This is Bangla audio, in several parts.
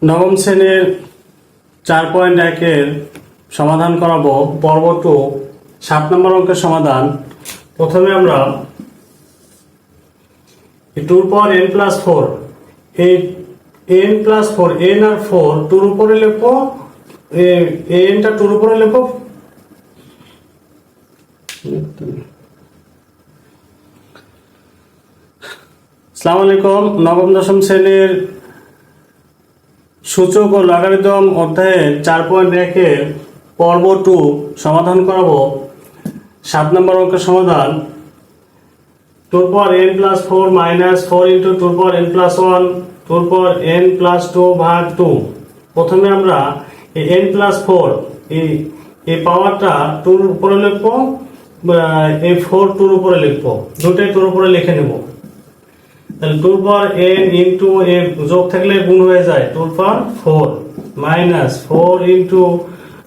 নবম শ্রেণীর 4.1 সমাধান করাবো পর্ব 2 7 নম্বর অঙ্কের সমাধান। প্রথমে আমরা 2n+4 এই n+4 n আর 4 2 এর উপরে লিখবো, nটা 2 এর উপরে লিখবো। আসসালামু আলাইকুম। নবম দশম শ্রেণীর সূচক ও লগারিদম অধ্যায়ের 4.1 পর্ব 2 সমাধান করাবো 7 নম্বর অঙ্কের সমাধান। 2n+4 -4 × 2n+1 2n+2 ভাগ 2। প্রথমে আমরা এই n+4 এই পাওয়ারটা 2 এর উপরে লিখবো, এই 4 2 এর উপরে লিখবো, দুটোই 2 এর উপরে লিখে নেব। তাহলে 2n ইনটু এ যোগ থাকলে গুণ হয়ে যায় 2^4 -4 ইনটু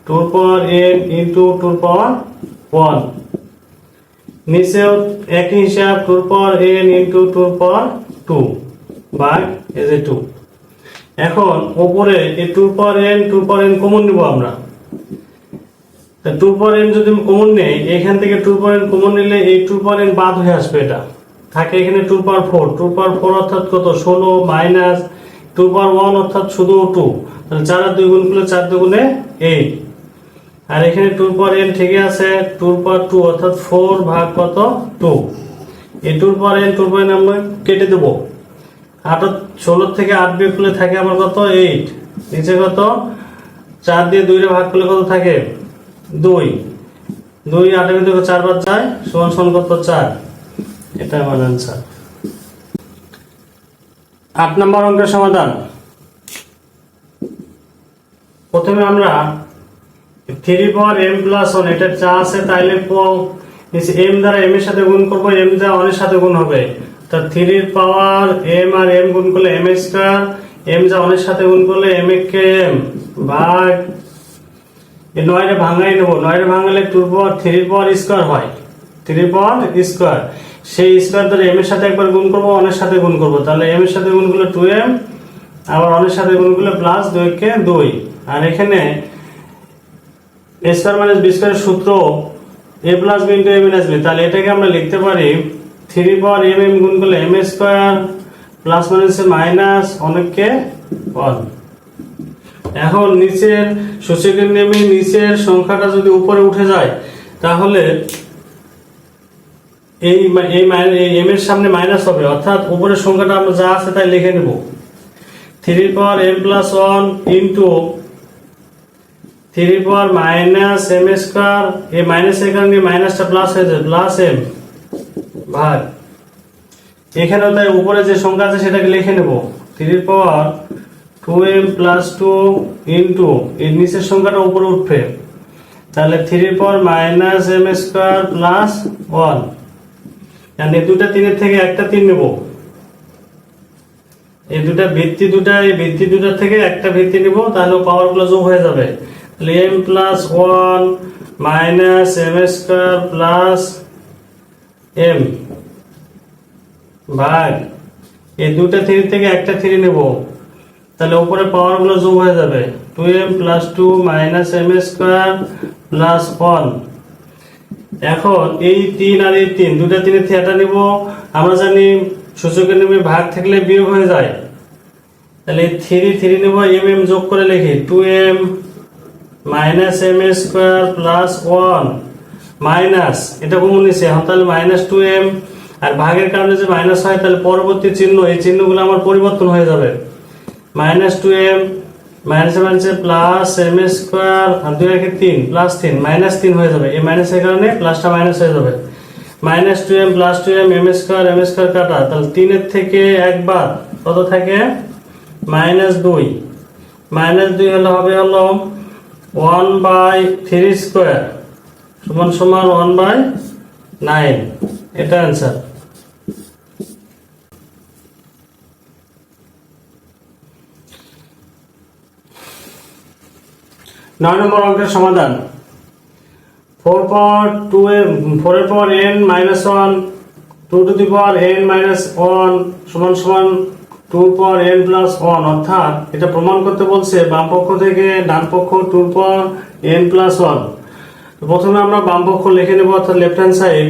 2n ইনটু 2^1। নিচেও একই হিসাব 2n ইনটু 2^2 ভাগ এই যে 2। এখন উপরে এই 2n কমন নিব আমরা। তা 2n যদি কমন নেই, এখান থেকে 2n কমন নিলে এই 2n বাদ হয়ে আসবে, এটা থাকে এখানে 2^4 অর্থাৎ কত 16 মাইনাস 2^1 অর্থাৎ শুধু 2। তাহলে 4 আর 2 গুণ করলে 4 2 গুণে 8। আর এখানে 2n থেকে আছে 2^2 অর্থাৎ 4 ভাগ কত 2। এই 2n আমরা কেটে দেব। 16 থেকে 8 বিয়োগ করলে থাকে আমার কত 8। নিচে কত 4 দিয়ে 2 রে ভাগ করলে কত থাকে 2। 2 8 এর ভিতরে 4 বার যায় সমান কত 4। এটা আমার आंसर। 8 নম্বর অঙ্কের সমাধান। প্রথমে আমরা 3m+1 এটা যা আছে তাই লিখবো, নিচে m দ্বারা m এর সাথে গুণ করব, m দ্বারা 1 এর সাথে গুণ হবে। তা 3 এর পাওয়ার m আর m গুণ করলে m স্কয়ার, m যা 1 এর সাথে গুণ করলে m কে m ভাগ এই 9 এর ভাঙাই নেব। 9 এর ভাঙালে 3 এর পাওয়ার স্কয়ার হয়, 3 এর পাওয়ার স্কয়ার। সেই স্কয়ার দ্বারা m এর সাথে একবার গুণ করব, 1 এর সাথে গুণ করব। তাহলে m এর সাথে গুণ করলে 2m, আবার 1 এর সাথে গুণ করলে প্লাস 2 কে 2। আর এখানে a square minus b square এর সূত্র a plus b into a minus b। তাহলে এটাকে আমরা লিখতে পারি 3 এর পাওয়ার m গুণ করলে m square plus minus minus অনেককে 1। এখন নিচের সূচকের নেমে নিচের সংখ্যাটা যদি উপরে উঠে যায়, তাহলে এই m এর সামনে মাইনাস হবে, অর্থাৎ উপরের সংখ্যাটা আমরা যা আছে তাই লিখে নেব। 3 এর পাওয়ার m+1 ইনটু 3 এর পাওয়ার মাইনাস m স্কয়ার, এই মাইনাস এর কারণে মাইনাসটা প্লাস হয়ে যাবে, প্লাস m ভাগ এখানেও তাই উপরে যে সংখ্যা আছে সেটাকে লিখে নেব। 3 এর পাওয়ার 2m+2 ইনটু এই নিচের সংখ্যাটা উপরে উঠবে, তাহলে 3 এর power minus m square plus 1। মানে দুটো 3 এর থেকে একটা 3 নেব। এই দুটো ভিত্তি দুটো, এই ভিত্তি দুটো থেকে একটা ভিত্তি নেব, তাহলে পাওয়ারগুলো যোগ হয়ে যাবে। তাহলে m+1 minus m square plus m ভাগ এই দুটো 3 থেকে একটা 3 নেব, তাহলে উপরে পাওয়ারগুলো যোগ হয়ে যাবে। 2m+2 minus m square plus 1। এখন এই 3 আর এই 3 দুটো 3 এর থেকে নিব। আমরা জানি সূচকের নেমে ভাগ থাকলে বিয়োগ হয়ে যায়, তাহলে 3 নেব, m যোগ করে লিখি 2m minus m square plus 1 minus এটা কমন নিছে এখন, তাহলে -2m। আর ভাগের কারণে যে মাইনাস হয়, তাহলে পরবর্তী চিহ্ন এই চিহ্নগুলো আমার পরিবর্তন হয়ে যাবে। -2m minus plus m square আর 2 এর 3 প্লাস 3 -3 হয়ে যাবে, এই মাইনাসের কারণে প্লাসটা মাইনাস হয়ে যাবে। -2m plus 2m m square কাটা, তাহলে 3 এর থেকে একবার কত থাকে -2। -2 হলো 1/3 স্কয়ার সমান 1/9। এটা आंसर। 9 নম্বর অঙ্কের সমাধান। 4 এর পাওয়ার n-1 2 to the power n-1 সমান টুর পাওয়ার এন প্লাস ওয়ান, অর্থাৎ এটা প্রমাণ করতে বলছে বাম পক্ষ থেকে ডান পক্ষ টুর পাওয়ার এন প্লাস ওয়ান। প্রথমে আমরা বাম পক্ষ লিখে নেব, অর্থাৎ লেফট হ্যান্ড সাইড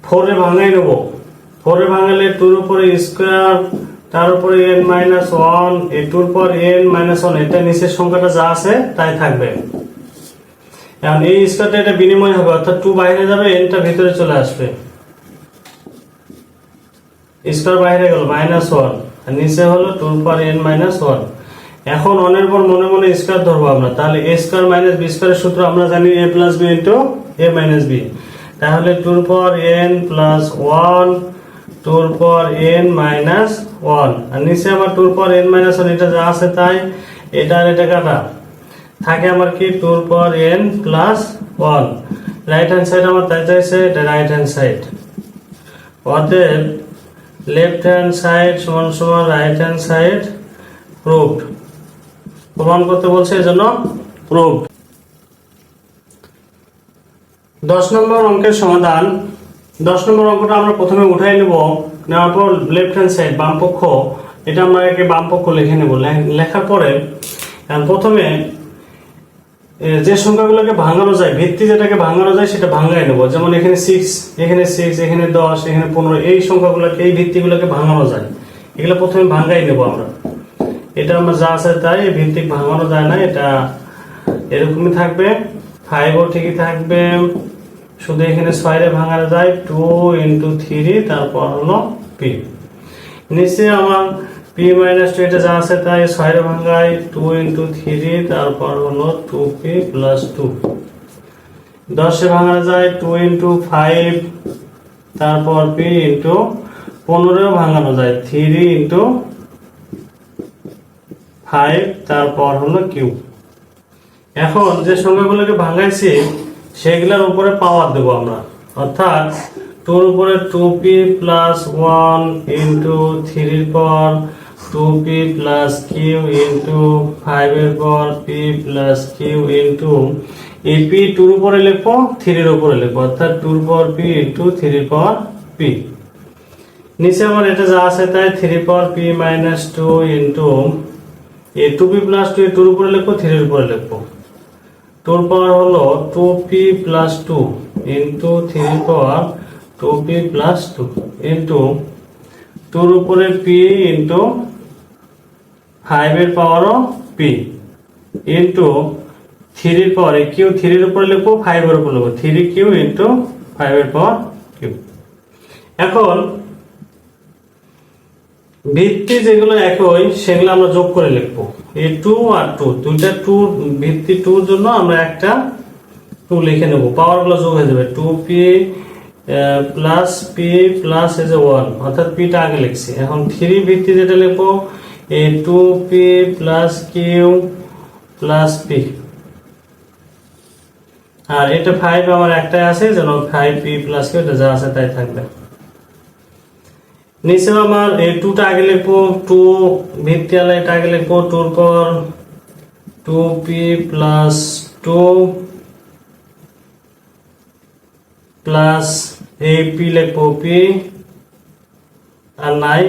4 এ ভাঙাই নেব। 4 এ ভাঙালে টুর উপরে স্কোয়ার, তার উপরে এন মাইনাস ওয়ান, এই টুর পাওয়ার এন মাইনাস ওয়ান, এটা নিচের সংখ্যাটা যা আছে তাই থাকবে। এখন এই স্কোয়ারটা এটা বিনিময় হবে, অর্থাৎ 2 বাইরে যাবে, এনটা ভিতরে চলে আসবে, স্কোয়ার বাইরে গেল মাইনাস ওয়ান, আর নিচে হলো টুর পাওয়ার এন মাইনাস ওয়ান। এখন অনের পর মনে মনে স্কোয়ার ধরবো আমরা, তাহলে এ স্কোয়ার মাইনাস বি স্কোয়ারের সূত্র আমরা জানি এ প্লাস বি ইন্টু এ মাইনাস বি। তাহলে টুর পাওয়ার এন প্লাস ওয়ান, টুর পাওয়ার এন মাইনাস ওয়ান, আর নিচে আমার টুর পাওয়ার এন মাইনাস ওয়ান, এটা যা আছে তাই, এটা আর এটা কাটা থাকে আমার কি টুর power n plus one. Right hand side আমার তাই চাইছে, এটা রাইট হ্যান্ড সাইড, অতএব লেফট হ্যান্ড সাইড সমান সমান রাইট হ্যান্ড সাইড প্রুভড। প্রমাণ করতে বলছে এজন্য প্রুভড। 10 নম্বর অঙ্কের সমাধান। 10 নম্বর অঙ্কটা আমরা প্রথমে উঠাই নেব, নেওয়ার পর লেফট হ্যান্ড সাইড বাম পক্ষ, এটা আমরা একে বাম পক্ষ লিখে নেব। লেখার পরে প্রথমে যে সংখ্যাগুলোকে ভাঙানো যায়, ভিত্তি যেটাকে ভাঙানো যায় সেটা ভাঙাই নেব। যেমন এখানে 6, এখানে 6, এখানে 10, এখানে 15, এই সংখ্যাগুলোকে, এই ভিত্তিগুলোকে ভাঙানো যায়, এগুলো প্রথমে ভাঙাই নেব আমরা। এটা আমরা যা আছে তাই, ভিত্তিক ভাঙানো যায় না, এটা এরকমই থাকবে। 5ও ঠিকই থাকবে, শুধু এখানে 6 এ ভাঙানো যায় 2 ইন্টু 3, তারপর হলো পি। নিচে আমার পি মাইনাস 2, এটা যা আছে তাই, 6 এ ভাঙায় 2 ইন্টু 3, তারপর হলো 2p প্লাস 2। 10 এ ভাঙানো যায় 2 ইন্টু 5, তারপর p ইন্টু 15 এ ভাঙানো যায় 3 ইন্টু 5, তারপর হলো কিউ। এখন যে সংখ্যাগুলোকে ভাঙাইছি সেগুলোর উপরে পাওয়ার দেব আমরা, অর্থাৎ 2 এর উপরে 2p প্লাস 1 ইন্টু 3 এর পাওয়ার 2p প্লাস কিউ ইন্টু 5 এর পাওয়ার p প্লাস কিউ ইন্টু এই p 2 এর উপরে লিখবো, 3 এর উপরে লিখবো, অর্থাৎ 2 এর পাওয়ার p ইন্টু 3 এর পাওয়ার p। নিচে আমার এটা যা আছে তাই 3 এর পাওয়ার p মাইনাস 2 ইন্টু এই 2p প্লাস 2, 2 এর উপরে লিখবো, 3 এর উপরে লিখবো, 2 এর পাওয়ার হলো 2p প্লাস 2 ইন্টু 3 এর পাওয়ার 2p প্লাস 2 ইন্টু 2 এর উপরে p ইন্টু 5 এর পাওয়ারও p ইন্টু 3 এর পাওয়ার কিউ, 3 এর উপরে লিখবো, 5 এর উপরে লিখবো, 3q ইন্টু 5 এর পাওয়ার কিউ। এখন ভিত্তি যেগুলো একই সেগুলো আমরা যোগ করে লিখবো, এই 2 আর 2, দুইটা 2, ভিত্তি 2 এর জন্য আমরা একটা 2 লিখে নেব, পাওয়ার গুলো যোগ হয়ে যাবে, 2p প্লাস p প্লাস এই যে 1, অর্থাৎ p টা আগে লিখছি। এখন 3 ভিত্তি যেটা লিখবো, এই 2p plus q plus p, আর এটা 5 আমার একটাই আছে, যেন 5p প্লাস q, এটা যা আছে তাই থাকবে। নিচে আমার এই 2 টা আগে লিখবো, 2 ভিত্তি আলা, এটা আগে লিখবো, 2 এর পাওয়ার 2p প্লাস 2 প্লাস এই p লিখবো p আর নাই,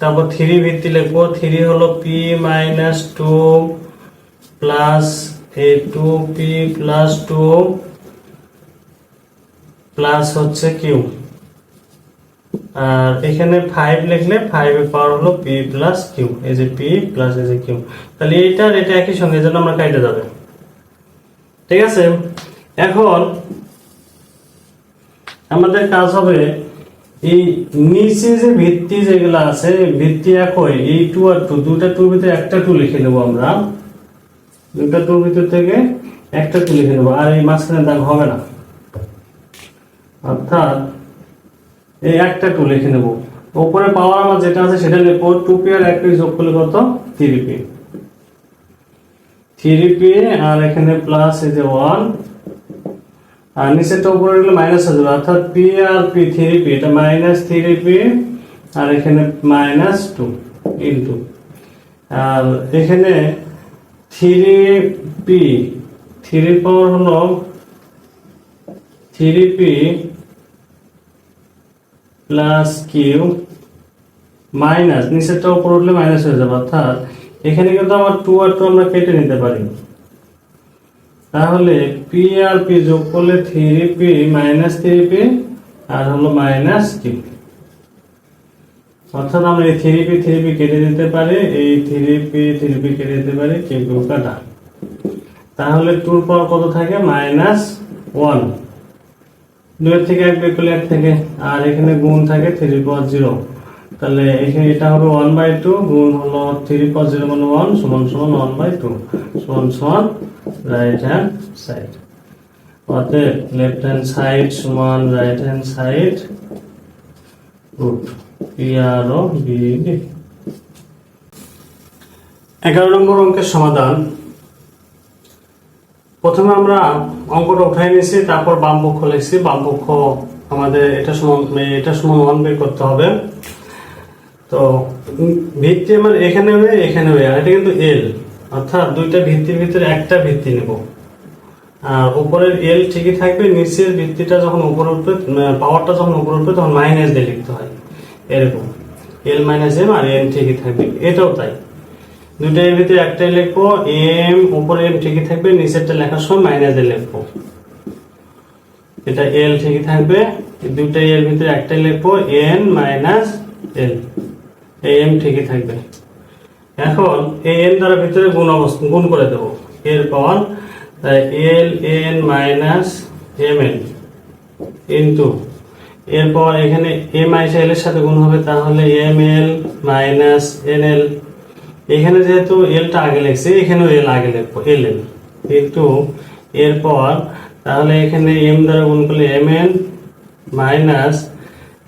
তারপর 3 ভিত্তি লিখবো, 3 হলো p মাইনাস 2 প্লাস এই 2p প্লাস 2 প্লাস হচ্ছে q, আর এখানে 5 লিখলে 5 এর পাওয়ার হলো p প্লাস q, এই যে p প্লাস এই যে q, তাহলে এইটা আর এটা একই সঙ্গে, এজন্য আমরা কাটে যাবে। ঠিক আছে, এখন আমাদের কাজ হবে এই নিচে যে ভিত্তি যেগুলো আছে, ভিত্তি একই, এই 2 আর 2, দুটো 2 ভিতরে একটা 2 লিখে নেব আমরা, দুটো 2 ভিতর থেকে একটা 2 লিখে নেব, আর এই মাঝখানে দাগ হবে না, অর্থাৎ এই একটা 2 লিখে নেব। উপরে পাওয়ার আমার যেটা আছে সেটা লিখবো, 2p আর 1p যোগ করলে কত, 3p, 3p আর এখানে প্লাস এই যে 1, আর নিচেরটা উপরে গেলে মাইনাস হয়ে যাবে, অর্থাৎ p আর p 3p, এটা মাইনাস 3p আর এখানে মাইনাস 2 ইন্টু, আর এখানে 3p, 3 পাওয়ার হলো 3p প্লাস কিউ মাইনাস নিচেরটা উপর উঠলে মাইনাস হয়ে যাবে, অর্থাৎ এখানে কিন্তু আমার 2 আর 2 আমরা কেটে নিতে পারি। তাহলে পি আর পি যোগ করলে 3p মাইনাস 3p আর হলো মাইনাস q, অর্থাৎ আমরা এই 3p কেটে দিতে পারি, এই 3p কেটে দিতে পারি, q কাটা। তাহলে 2 এর পাওয়ার কত থাকে? -1। 2 এর থেকে 1 বিয়োগ করলে 1 থাকে, আর এখানে গুণ থাকে 3 পাওয়ার 0। তাহলে এখানে এটা হবে 1/2 গুণ হলো 3 পাওয়ার 0 মানে 1 সমান সমান 1/2 সমান সমান রাইট হ্যান্ড সাইড। অতএব লেফট হ্যান্ড সাইড সমান right hand side root PR ও BD। 11 নম্বর অঙ্কের সমাধান। প্রথমে আমরা অঙ্কটা উঠাই নিয়েছি, তারপর বাম পক্ষ লিখছি। বাম পক্ষ আমাদের এটা সমান 1 বের করতে হবে। তো ভিত্তি আমার এখানে হবে আর এটা কিন্তু L, অর্থাৎ দুইটা ভিত্তির ভিতরে একটা ভিত্তি নেব। আর উপরের L ঠিকই থাকবে, নিচের ভিত্তিটা যখন উপরে উঠবে, পাওয়ারটা যখন উপরে উঠবে তখন মাইনাস দিয়ে লিখতে হয়, এরকম L মাইনাস M আর M ঠিকই থাকবে। এটাও তাই, দুইটা এর ভিতরে একটাই লিখবো, M উপরে M ঠিকই থাকবে, নিচেরটা লেখার সময় মাইনাস দিয়ে লিখবো। এটা L ঠিকই থাকবে, দুইটা এর ভিতরে একটাই লিখবো, N মাইনাস L, এই M ঠিকই থাকবে। এখন এই N দ্বারা ভিতরে গুণ করে দেবো, এর পাওয়ার L N minus MN into এর পাওয়ার এখানে M আইসা L এর সাথে গুণ হবে, তাহলে ML মাইনাস NL। এখানে যেহেতু L টা আগে লিখছি, এখানেও L আগে লিখবো, LL ইন্টু এর পাওয়ার, তাহলে এখানে M দ্বারা গুণ করলে MN মাইনাস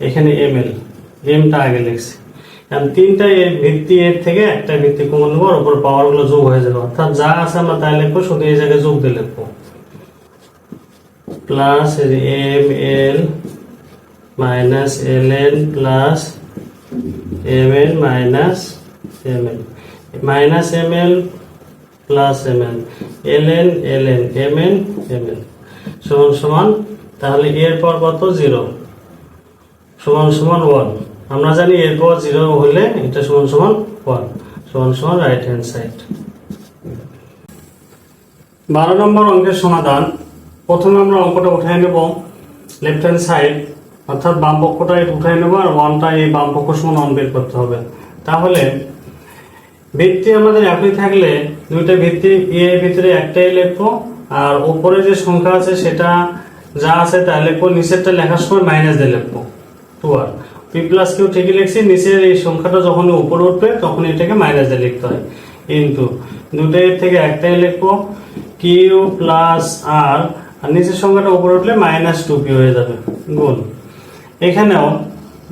এখানে ML, M টা আগে লিখছি। এখন তিনটা এর ভিত্তি, এর থেকে একটা ভিত্তি কমন নেবো, আর উপর পাওয়ার গুলো যোগ হয়ে যাবে, অর্থাৎ যা আছে আমরা তাই লিখবো, শুধু এই জায়গায় যোগ দিয়ে লিখবো। Plus ML minus LN plus MN minus ML minus ML plus ML LN LN MN ML সমান সমান, তাহলে এর পর কত? 0 সমান সমান 1। আমরা জানি এর পর 0 হলে এটা সমান সমান 1 সমান সমান রাইট হ্যান্ড সাইড। 12 নম্বর অঙ্কের সমাধান। প্রথমে আমরা অঙ্কটা উঠাই নেব লেফট হ্যান্ড সাইড, অর্থাৎ বাম পক্ষটা উঠাই নেব, আর 1টা এই বাম পক্ষ সমান 1 বের করতে হবে। তাহলে ভিত্তি আমাদের একই থাকলে দুইটা ভিত্তি এর ভিতরে একটাই লিখবো, আর উপরে যে সংখ্যা আছে সেটা যা আছে তাই লিখবো, নিচেরটা লেখার সময় মাইনাস দিয়ে লিখবো 2r। P প্লাস কিউ ঠিকই লিখছি, নিচের এই সংখ্যাটা যখন উপরে উঠবে তখন এটাকে মাইনাস দিয়ে লিখতে হয়, কিন্তু দুটোর থেকে একটাই লিখবো কিউ প্লাস আর, আর নিচের সংখ্যাটা উপরে উঠলে মাইনাস 2p হয়ে যাবে গুণ। এখানেও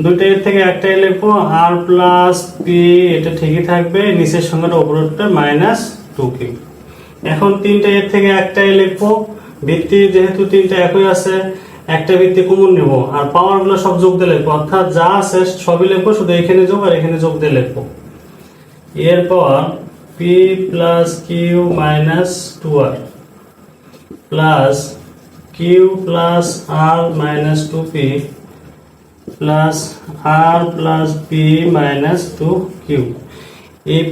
দুটোর থেকে একটাই লিখবো আর প্লাস পি, এটা ঠিকই থাকবে, নিচের সংখ্যাটা উপরে উঠবে মাইনাস 2q। এখন তিনটা এর থেকে একটাই লিখবো, ভিত্তি যেহেতু তিনটা একই আছে, একটা ভিত্তি কমন নেব, আর পাওয়ার গুলো সব যোগ দিয়ে লিখবো, অর্থাৎ যা আছে সবই লিখবো, শুধু এখানে যোগ আর এখানে যোগ দিয়ে লিখবো। এর power p plus q minus 2r plus q plus r minus 2p plus r plus p minus 2q। এই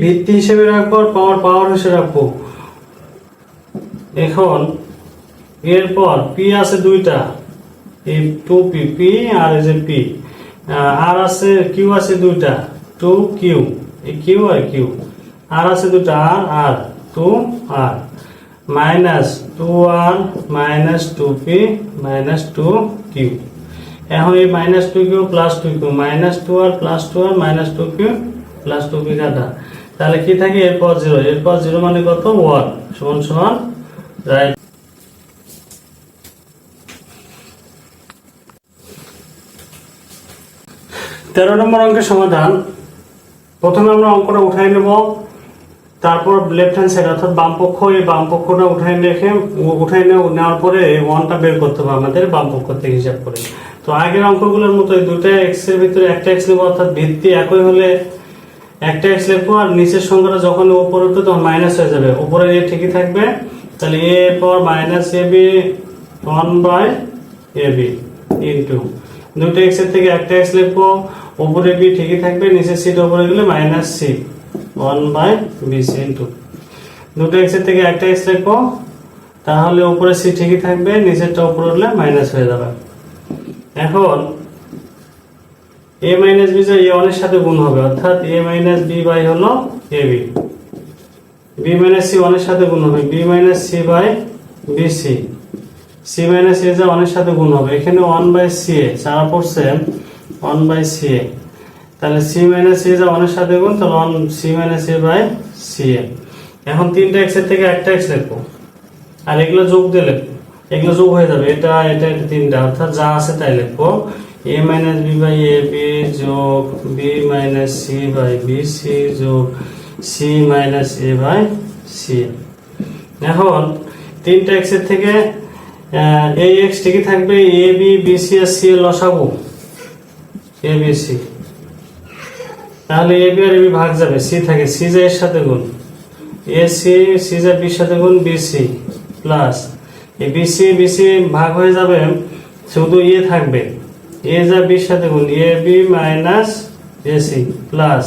ভিত্তি হিসেবে রাখবো, আর পাওয়ার হিসেবে রাখবো। এখন এরপর পি আছে দুইটা, এই 2p পি আর এই যে পি, আর আছে কিউ আছে দুইটা 2q, এই কিউ আর কিউ, আর আছে দুইটা আর 2r minus 2r minus 2p minus 2q। এখন এই minus 2q plus 2q, minus 2r plus 2r minus 2q plus 2p কাটা, তাহলে কি থাকে? এরপর 0, এরপর 0 মানে কত? 1 সমান সমান রাইট। তেরো নম্বর অঙ্কের সমাধান। প্রথমে আমরা অঙ্কটা উঠাই নেব, তারপর লেফট হ্যান্ড সাইড অর্থাৎ বাম পক্ষ, এই বাম পক্ষটা উঠাই নেওয়ার পরে 1টা বের করতে হবে আমাদের বাম পক্ষ থেকে হিসাব করে। তো আগের অঙ্কগুলোর মতো দুইটা এক্স এর ভিতরে একটা এক্স নেব, অর্থাৎ ভিত্তি একই হলে একটা এক্স লিখবো, আর নিচের সংখ্যাটা যখন উপরে উঠবে তখন মাইনাস হয়ে যাবে, উপরে এ ঠিকই থাকবে, তাহলে এ পর মাইনাস এবি 1/ab ইন্টু দুইটা এক্স এর থেকে একটা এক্স লিখবো, উপরে বি ঠিকই থাকবে, নিচে সিটা উপরে গেলে মাইনাস সি 1/bc ইন্টু দুটো এক্স এর থেকে একটা এক্স লিখবো, তাহলে উপরে সি ঠিকই থাকবে, নিচেরটা উপরে উঠলে মাইনাস হয়ে যাবে। এখন a মাইনাস বি যে a1 এর সাথে গুণ হবে, অর্থাৎ a মাইনাস বি বাই হলো ab, b মাইনাস সি 1 এর সাথে গুণ হবে b minus c by bc, c minus a যা 1 এর সাথে গুণ হবে, এখানে 1/ca সারা পড়ছে 1/ca, তাহলে c মাইনাস a যা 1 এর সাথে গুণ, তাহলে 1 c minus a by ca। এখন তিনটা এক্স এর থেকে একটা এক্স লিখবো, আর এগুলো যোগ দিয়ে লিখবো, এগুলো যোগ হয়ে যাবে, এটা এটা এটা তিনটা, অর্থাৎ যা আছে তাই লিখবো, a minus b by ab যোগ b minus c by bc যোগ c minus a by c। এখন তিনটা এক্স এর থেকে এই এক্স ঠিকই থাকবে, a b bc R c এর লসাগু abc, তাহলে a b আর ab ভাগ যাবে, c থাকে, c যা এর সাথে গুণ ac, c যা b এর সাথে গুণ bc প্লাস এই bc bc ভাগ হয়ে যাবে, শুধু a থাকবে, a যা b এর সাথে গুণ ab মাইনাস ac প্লাস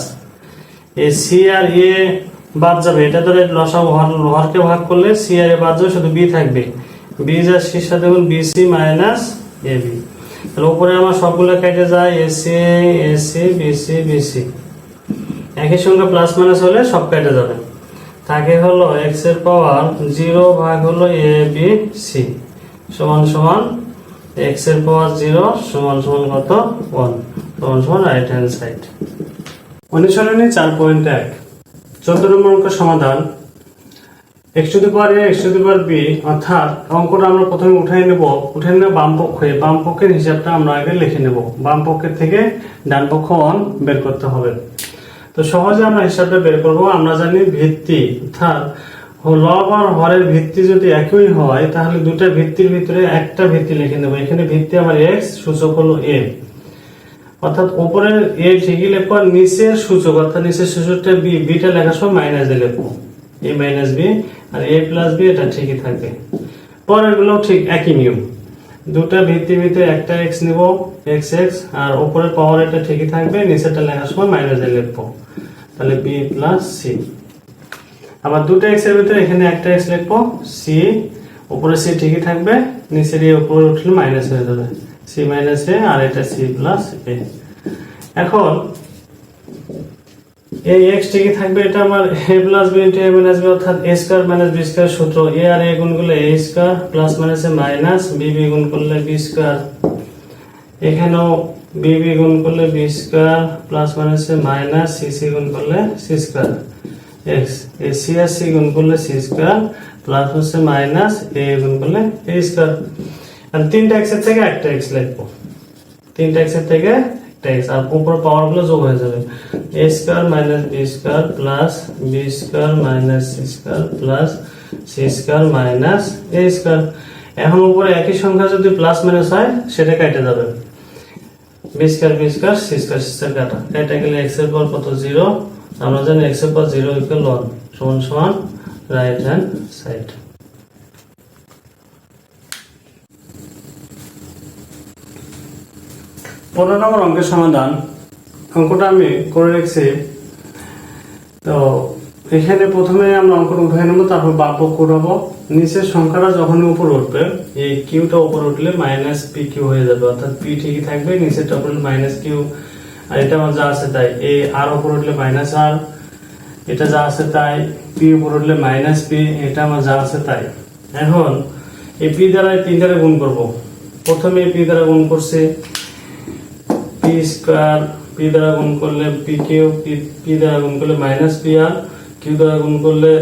এই c আর a বাদ যাবে, এটা ধরে লসাগু হরকে ভাগ করলে c আর a বাদ যাবে, শুধু b থাকবে, b যা c এর সাথে গুণ bc মাইনাস ab, তাহলে উপরে আমার সবগুলো কেটে যায়, ac ac bc bc, একই সঙ্গে প্লাস মাইনাস হলে সব কেটে যাবে, থাকে হলো x এর পাওয়ার 0 ভাগ হলো a b c সমান সমান x এর পাওয়ার 0 সমান সমান কত 1 সমান সমান রাইট হ্যান্ড সাইড। অনুশীলনী 4.1 14 নম্বর অঙ্কের সমাধান, x to the power a x to the power b, অর্থাৎ অঙ্কটা আমরা প্রথমে উঠাই নেব বাম পক্ষে, বাম পক্ষের হিসাবটা আমরা আগে লিখে নেব, বাম পক্ষের থেকে ডান পক্ষ 1 বের করতে হবে। তো সহজে আমরা হিসাবটা বের করব, আমরা জানি ভিত্তি অর্থাৎ লব আর হরের ভিত্তি যদি একই হয়, তাহলে দুটো ভিত্তির ভিতরে একটা ভিত্তি লিখে নেব, এখানে ভিত্তি আমার x, সূচক হলো a, অর্থাৎ উপরের a ঠিকই লিখবো, আর নিচের সূচক অর্থাৎ নিচের সূচকটা b, বিটা লেখার সময় মাইনাস দিয়ে লিখবো a মাইনাস b, আর a প্লাস b এটা ঠিকই থাকবে। পরের গুলো ঠিক একই নিয়ম, দুটো ভিত্তির ভিতরে একটা x নিব x x, আর উপরের পাওয়ার এটা ঠিকই থাকবে, নিচেরটা লেখার সময় মাইনাস দিয়ে লিখবো, তাহলে b প্লাস c। আবার দুটো x এর ভিতরে এখানে একটা x লিখবো c, উপরে c ঠিকই থাকবে, নিচের a উপরে উঠলে মাইনাস হয়ে যাবে, c মাইনাস a, আর এটা c প্লাস a। এখন এই x ঠিকই থাকবে, এটা আমার a plus b into a minus b, অর্থাৎ a square minus b square সূত্র, a আর a গুণ করলে a square plus minus a minus b b গুণ করলে b স্কয়ার, এখানেও b b গুণ করলে b square plus minus a minus c c গুণ করলে c square x, a c আর c গুণ করলে c স্কয়ার প্লাস হচ্ছে মাইনাস a গুণ করলে a স্কয়ার। আর তিনটা x এর থেকে একটা x লিখবো, তিনটা x এর থেকে একটা x, আর উপর পাওয়ার গুলো যোগ হয়ে যাবে, a square minus b square plus b square minus c square plus c square minus a square. এখন উপরে একই সংখ্যা যদি প্লাস মাইনাস হয় সেটা কেটে যাবে, b square b square c square c square কাটা, কেটে গেলে x এর পাওয়ার কত 0, আমরা জানি x এর পাওয়ার 0 ইকুয়াল 1 সমান সমান রাইট হ্যান্ড সাইড। 15 নম্বর অঙ্কের সমাধান, অঙ্কটা আমি করে রেখেছি। তো এখানে প্রথমে আমরা অঙ্কটা উঠে নেবো, তারপর বাম পক্ষ উঠাবো, নিচের সংখ্যাটা যখন উপর উঠবে এই কিউটা উপর উঠলে মাইনাস পি কিউ হয়ে যাবে, অর্থাৎ পি ঠিকই থাকবে, নিচেরটা উপর মাইনাস কিউ, আর এটা আমার যা আছে তাই, এই আর উপর উঠলে মাইনাস আর, এটা যা আছে তাই, পি উপর উঠলে মাইনাস পি, এটা আমার যা আছে তাই। এখন এই পি দ্বারা তিন দ্বারা গুণ করবো, প্রথমে পি দ্বারা গুণ করছে পি স্কয়ার, পি দ্বারা গুণ করলে পি কিউ, পি দ্বারা গুণ করলে মাইনাস পি আর, কিউ দ্বারা গুণ করলে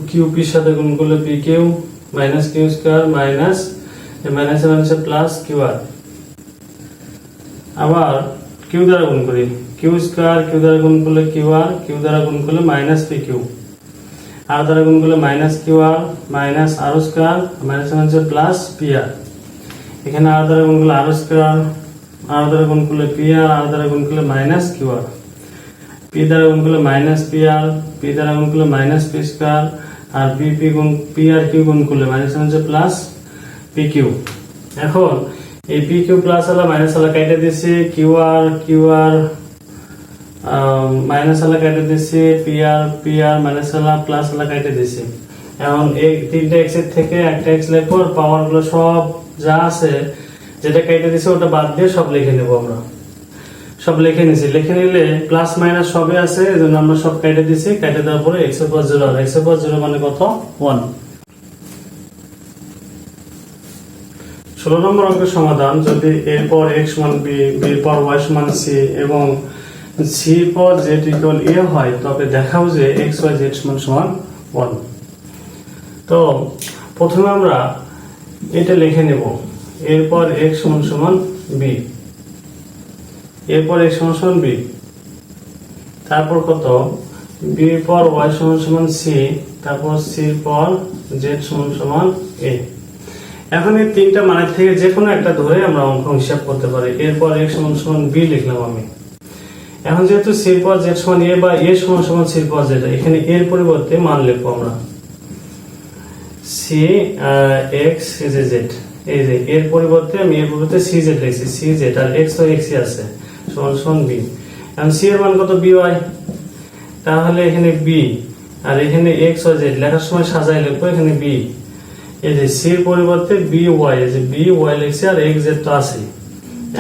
কিউ পির সাথে গুণ করলে p q minus q square minus minus minus plus q r. আবার কিউ দ্বারা গুণ করি, কিউ স্কয়ার, কিউ দ্বারা গুণ করলে কিউ আর, কিউ দ্বারা গুণ করলে মাইনাস পি কিউ, আর দ্বারা গুণ করলে মাইনাস কিউ আর minus r square minus minus plus p r. এখানে আর দ্বারা গুণ করলে আর স্কয়ার, আর দ্বারা গুণ করলে পি আর, আর দ্বারা গুণ করলে মাইনাস কিউ আর, পি দ্বারা গুণ করলে মাইনাস পি আর, পি দ্বারা গুণ করলে মাইনাস পি স্কয়ার, আর পি আর কিউ গুণ করলে minus minus plus p q. এখন এই পি কিউ প্লাস আলা মাইনাস আলা কেটে দিছি, কিউ আর মাইনাস আলা কেটে দিছি, পি আর মাইনাস আলা প্লাস আলা কেটে দিছি। এখন এই তিনটা এক্স এর থেকে একটা এক্স লেখো, পাওয়ার গুলো সব যা আছে যেটা কেটে দিছি ওটা বাদ দিয়ে সব লিখে নেবো আমরা। সব লিখে নিছি, লিখে নিলে প্লাস মাইনাস সবই আছে, এজন্য আমরা সব কেটে দিছি। কেটে দেওয়ার পরে x এর পর 0 আর x এর পর 0 মানে কত 1। 16 নম্বর অঙ্কের সমাধান, যদি এর পর x সমান b, b এর পর y সমান c এবং c পর z ইকুয়াল a হয়, তবে দেখাও যে x y z সমান 1। তো প্রথমে আমরা এটা লিখে নেব, এরপর x সমান b, এরপর x সমান b, তারপর কত b এর পর y সমান c, তারপর c এর পর z সমান a। এখন এই তিনটা মানের থেকে যে কোনো একটা ধরে আমরা অঙ্ক হিসাব করতে পারি। এরপর x সমান b লিখলাম আমি। এখন যেহেতু c এর পর z সমান a বা a সমান c এর পর z, এখানে এর পরিবর্তে মান লিখবো আমরা c x z, এই যে এর পরিবর্তে আমি এর পরিবর্তে c z লিখছি, c z আর x তো x ই আছে, সমান b। এখন c এর মান কত b y, তাহলে এখানে b আর এখানে x y z লেখার সময় সাজাই লিখবো, এখানে b, এই যে c এর পরিবর্তে b y, এই যে b y লিখছি আর x z তো আছে।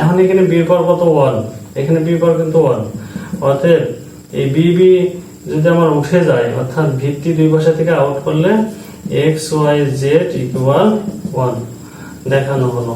এখন এখানে b এর পর কত 1, এখানে b এর পর কিন্তু 1, অতএব এই b যদি আমার উঠে যায়, অর্থাৎ ভিত্তি দুই পাশে থেকে আউট করলে x y z ইকুয়াল 1 দেখানো হলো।